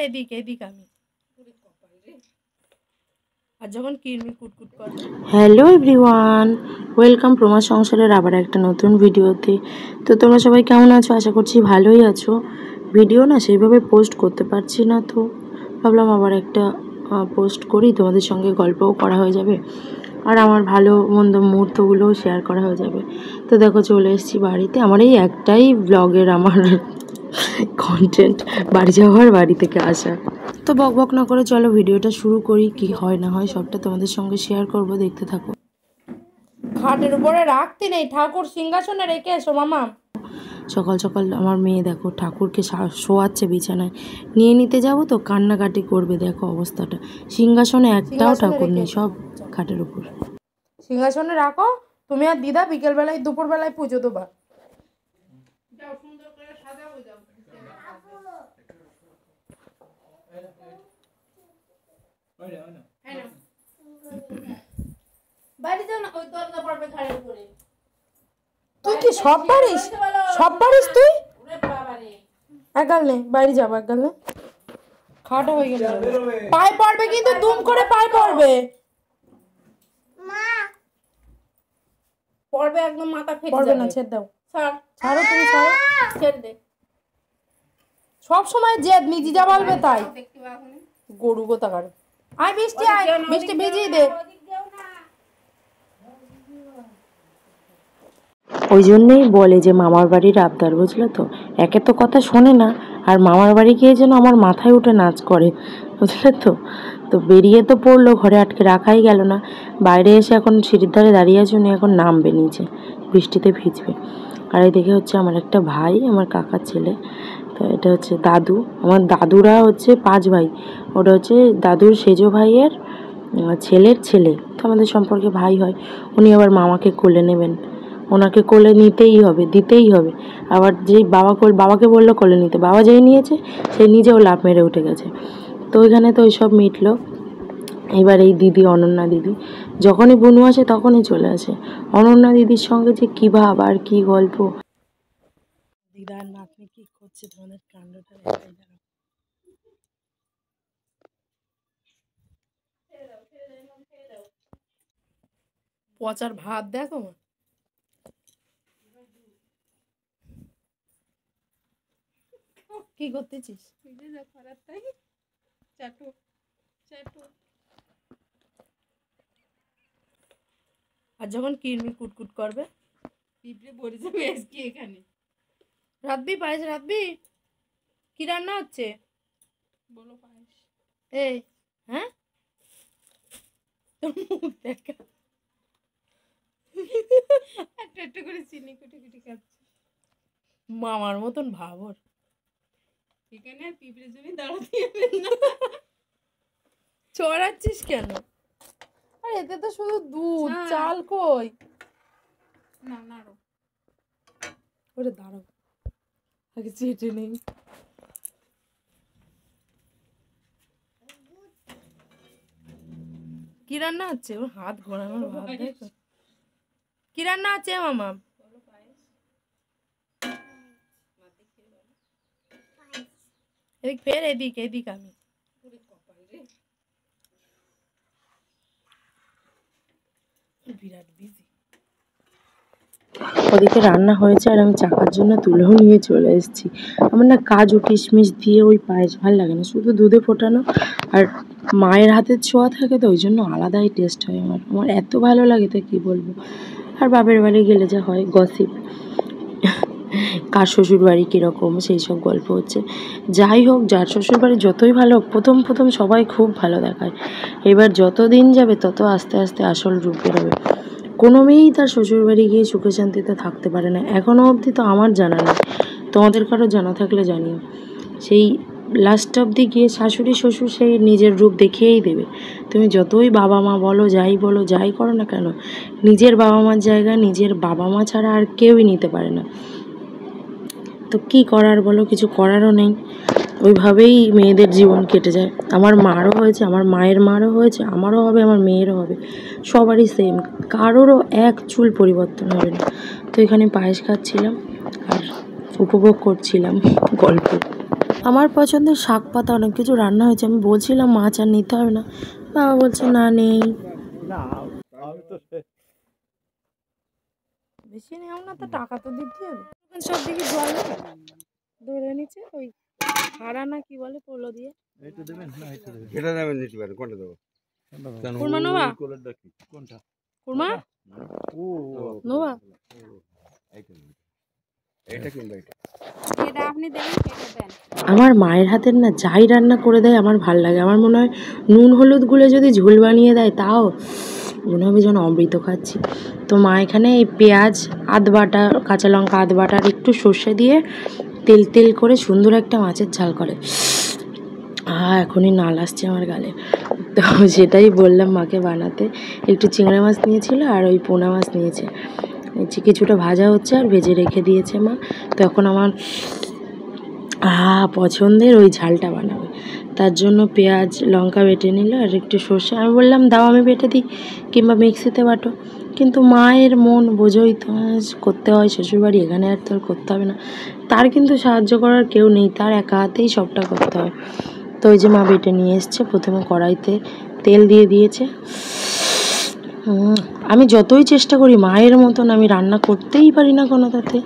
এদিক এদিক আমি আর যখন কিরমি কুটকুট করে। হ্যালো এভরিওয়ান, ওয়েলকাম প্রমা সংসারের আবার একটা নতুন ভিডিওতে। তো তোমরা সবাই কেমন আছো? আশা করছি ভালোই আছো। ভিডিও না সেইভাবে পোস্ট করতে পারছি না, তো ভাবলাম আবার একটা পোস্ট করি, তোমাদের সঙ্গে গল্পও করা হয়ে যাবে আর আমার ভালো মন্দ মুহূর্তগুলোও শেয়ার করা হয়ে যাবে। তো দেখো চলে এসেছি বাড়িতে। আমার এই একটাই ব্লগের আমার কন্টেন্ট, বাড়ি যাওয়ার বাড়ি থেকে আসা। তো বক বক না করে চলো ভিডিওটা শুরু করি। কি হয় না হয় সবটা তোমাদের সঙ্গে শেয়ার করব, দেখতে থাকো। খাটের উপরে রাখতে নেই, ঠাকুর সিংহাসনে রেখে এসো মামা। সকাল সকাল আমার মেয়ে দেখো ঠাকুরকে শোয়াচ্ছে বিছানায়, নিয়ে নিতে যাব তো কান্নাকাটি করবে। দেখো অবস্থাটা, সিংহাসনে একটাও ঠাকুর নেই, সব খাটের উপর। সিংহাসনে রাখো তুমি আর দিদা, বিকেলবেলায় দুপুরবেলায় পুজো দেবা। তুই কি সব পারিস? সব পারিস তুই? একগাল নে, বাইরে যাবো একগাল নে। খাওয়াটা হয়ে গেল, পায়ে পড়বে কিন্তু, দুম করে পায়ে পড়বে। পড়বে একদম, মাথা ফেটে যাবে না। ছেড়ে দাও, ছাড়ো তুমি, ছাড়ো, ছেড়ে দে। সব সময় জেদ, নিজে যা বলবে তাই। গরু কোথাকার। আয় বৃষ্টি, আয় বৃষ্টি, ভিজিয়ে দে। ওই জন্যই বলে যে মামার বাড়ির আবদার, বুঝলে তো। একে তো কথা শোনে না, আর মামার বাড়ি গিয়ে যেন আমার মাথায় উঠে নাচ করে, বুঝলে তো। তো বেরিয়ে তো পড়লো, ঘরে আটকে রাখাই গেল না। বাইরে এসে এখন সিঁড়ির ধারে দাঁড়িয়ে আছে, উনি এখন নামবে নিচে, বৃষ্টিতে ভিজবে। আর এই দেখে হচ্ছে আমার একটা ভাই, আমার কাকার ছেলে। তো এটা হচ্ছে দাদু। আমার দাদুরা হচ্ছে 5 ভাই, ওটা হচ্ছে দাদুর সেজো ভাইয়ের ছেলের ছেলে, তো আমাদের সম্পর্কে ভাই হয়। উনি আবার মামাকে কোলে নেবেন, ওনাকে কোলে নিতেই হবে, দিতেই হবে। আবার যেই বাবাকে বললো কোলে নিতে, বাবা যেই নিয়েছে সেই নিজেও লাফ মেরে উঠে গেছে। তো ওইখানে তো ওইসব মিটলো। এবার এই দিদি, অনন্যা দিদি, যখনই বুনু আসে তখনই চলে আসে। অনন্যা দিদির সঙ্গে যে কী ভাব আর কী গল্প। দিদার নাতনি কি করছে তোমাদের কাণ্ডটা দেখাই। পচার ভাত দেখো, কি করতেছিস? আর যখন কিরমি কুটকুট করবে, পিঁপড়ে পড়ে যাবে আজকে এখানে। রাতবি পায়েস, রাতবি কি রান্না হচ্ছে বলো? পায়েস। এই হ্যাঁ, তোর মুখ দেখা, একটা একটা করে চিনি কুটি কুটি খাচ্ছে, মামার মতন ভাবর। এখানে আর পিঁপড়ের জন্য দাঁড়াতে হবে না। চড়াচ্ছিস কেন? আর এতে তো শুধু দুধ, চাল কই? না নাড়ো, ওরে দাঁড়াও, আগে চেটে নেই। কি রান্না হচ্ছে? ওর হাত ঘোরানোর ভাব দেখো। কি রান্না আছে মামা? এদিক ফের, এদিক এদিক আমি। বিরাট বিজি। ওদিকে রান্না হয়েছে আর আমি চাকার জন্য তুলেও নিয়ে চলে এসেছি। আমার না কাজু কিশমিশ দিয়ে ওই পায়েস ভালো লাগে না, শুধু দুধে ফোটানো আর মায়ের হাতের ছোঁয়া থাকে, তো ওই জন্য আলাদাই টেস্ট হয় আমার এত ভালো লাগে, তা কী বলবো। আর বাপের বাড়ি গেলে যা হয় গসিপ, কার শ্বশুর বাড়ি কীরকম সেই সব গল্প হচ্ছে। যাই হোক, যার শ্বশুর বাড়ি যতই ভালো হোক, প্রথম প্রথম সবাই খুব ভালো দেখায়। এবার যত দিন যাবে তত আস্তে আস্তে আসল রূপ বেরোবে। কোনো মেয়েই তার শ্বশুরবাড়ি গিয়ে সুখে শান্তিতে থাকতে পারে না, এখনও অবধি তো আমার জানা নেই। তোমাদের কারো জানা থাকলে জানিও। সেই লাস্ট অবধি গিয়ে শাশুড়ি শ্বশুর সেই নিজের রূপ দেখিয়েই দেবে। তুমি যতই বাবা মা বলো, যাই করো না কেন, নিজের বাবা মার জায়গা নিজের বাবা মা ছাড়া আর কেউই নিতে পারে না। তো কী করার বলো, কিছু করারও নেই। ওইভাবেই মেয়েদের জীবন কেটে যায়। আমার মারও হয়েছে, আমার মায়ের মারও হয়েছে, আমারও হবে, আমার মেয়েরও হবে, সবারই সেম, কারোরও এক চুল পরিবর্তন হবে না। তো এখানে পায়েস খাচ্ছিলাম আর উপভোগ করছিলাম গল্প। আমার পছন্দের শাক পাতা অনেক কিছু রান্না হয়েছে, আমি বলছিলাম মাছ আর নিতে হবে না, বাবা বলছে না নেই। বেশি নেও না তো, টাকা তো দিতে হবে। সব দিকে জল ধরে নিচ্ছে ওই হারা না কি বলে পোলো দিয়ে। কুরমা নোবা, কুরমা নোবা, আমার মায়ের হাতের না যাই রান্না করে দেয় আমার ভাল লাগে। আমার মনে হয় নুন হলুদ গুলে যদি ঝোল বানিয়ে দেয় তাও মনে হবে যেন অমৃত খাচ্ছি। তো মা এখানে এই পেঁয়াজ আদ বাটা, কাঁচা লঙ্কা আদ বাটা আর একটু সর্ষে দিয়ে তেল তেল করে সুন্দর একটা মাছের ঝাল করে। এখনই নাল আসছে আমার গালে। তো সেটাই বললাম মাকে বানাতে। একটু চিংড়ি মাছ নিয়েছিল আর ওই পোনা মাছ নিয়েছে, কিছুটা ভাজা হচ্ছে আর ভেজে রেখে দিয়েছে মা। তো এখন আমার পছন্দের ওই ঝালটা বানাবে, তার জন্য পেঁয়াজ লঙ্কা বেটে নিল আর একটু সর্ষে। আমি বললাম দাও আমি বেটে দিই কিংবা মিক্সিতে বাটো, কিন্তু মায়ের মন বোঝোই তো, করতে হয় শ্বশুরবাড়ি, এখানে আর তোর করতে হবে না। তার কিন্তু সাহায্য করার কেউ নেই, তার একা হাতেই সবটা করতে হয়। তো ওই যে মা বেটে নিয়ে এসছে, প্রথমে কড়াইতে তেল দিয়ে দিয়েছে। আমি যতই চেষ্টা করি মায়ের মতন আমি রান্না করতেই পারি না কোনোটাতে।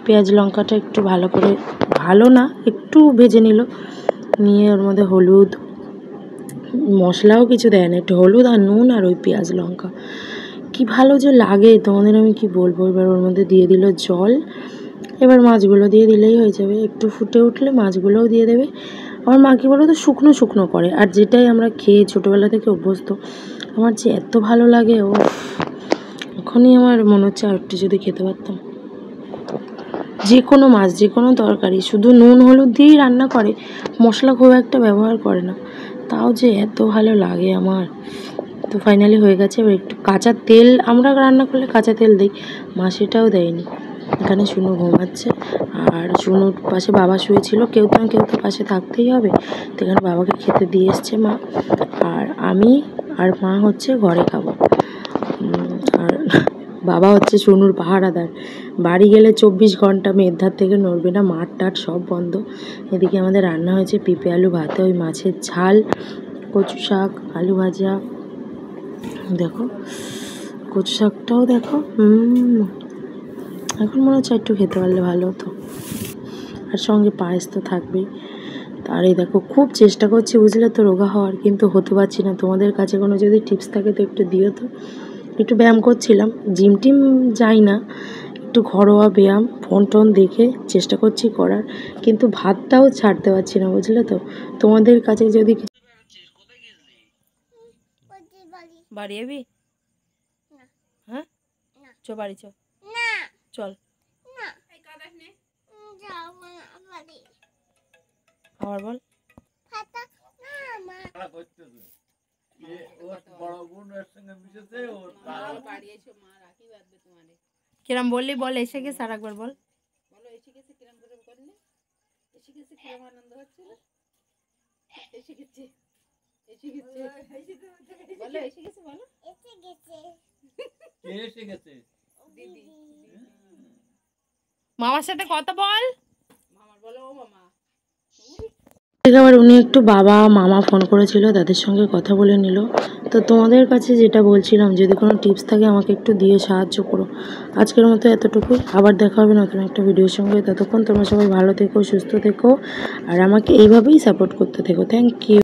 পেঁয়াজ লঙ্কাটা একটু ভালো করে, ভালো না একটু ভেজে নিল, নিয়ে ওর মধ্যে হলুদ, মশলাও কিছু দেয় না, একটু হলুদ আর নুন আর ওই পেঁয়াজ লঙ্কা, কি ভালো যে লাগে তোমাদের আমি কি বলবো। এবার ওর মধ্যে দিয়ে দিল জল, এবার মাছগুলো দিয়ে দিলেই হয়ে যাবে। একটু ফুটে উঠলে মাছগুলোও দিয়ে দেবে। আমার মা কি বলো তো শুকনো শুকনো করে, আর যেটাই আমরা খেয়ে ছোটোবেলা থেকে অভ্যস্ত, আমার যে এত ভালো লাগে। ও এখনই আমার মনে হচ্ছে আর একটু যদি খেতে পারতাম। যে কোনো মাছ যে কোনো তরকারি শুধু নুন হলুদ দিয়েই রান্না করে, মশলা খুব একটা ব্যবহার করে না, তাও যে এত ভালো লাগে আমার। তো ফাইনালি হয়ে গেছে। এবার একটু কাঁচা তেল, আমরা রান্না করলে কাঁচা তেল দিই, মা সেটাও দেয়নি। এখানে শুনু ঘুমাচ্ছে আর শুনুর পাশে বাবা শুয়েছিল, কেউ তো পাশে থাকতেই হবে। তো এখানে বাবাকে খেতে দিয়ে এসছে মা, আর আমি আর মা হচ্ছে ঘরে খাবো। আর বাবা হচ্ছে শুনুর পাহারাদার, বাড়ি গেলে 24 ঘন্টা মেয়ের ধার থেকে নড়বে না, মাঠ টাট সব বন্ধ। এদিকে আমাদের রান্না হয়েছে পেঁপে আলু ভাতে, ওই মাছের ঝাল, কচু শাক, আলু ভাজা, দেখো কচু শাকটাও দেখো। এখন মনে হচ্ছে একটু খেতে পারলে ভালো হতো, আর সঙ্গে পায়েস তো থাকবেই। আর এই দেখো খুব চেষ্টা করছি বুঝলে তো রোগা হওয়ার, কিন্তু হতে পারছি না। তোমাদের কাছে কোনো যদি টিপস থাকে তো একটু দিও তো। একটু ব্যায়াম করছিলাম, জিম টিম যাই না, একটু ঘরোয়া ব্যায়াম ফোন টোন দেখে চেষ্টা করছি করার, কিন্তু ভাতটাও ছাড়তে পারছি না বুঝলে তো। তোমাদের কাছে যদি বাড়ি যাবি, হ্যাঁ চ বাড়ি চ, চল আবার বল। কিরম বললি বল, এসে গেছে আর একবার বল। মামার সাথে কথা বল। আবার উনি একটু বাবা মামা ফোন করেছিল, তাদের সঙ্গে কথা বলে নিল। তো তোমাদের কাছে যেটা বলছিলাম, যদি কোনো টিপস থাকে আমাকে একটু দিয়ে সাহায্য করো। আজকের মতো এতটুকুই, আবার দেখা হবে নতুন একটা ভিডিওর সঙ্গে। ততক্ষণ তোমরা সবাই ভালো থেকো, সুস্থ থেকো, আর আমাকে এইভাবেই সাপোর্ট করতে থেকো। Thank you.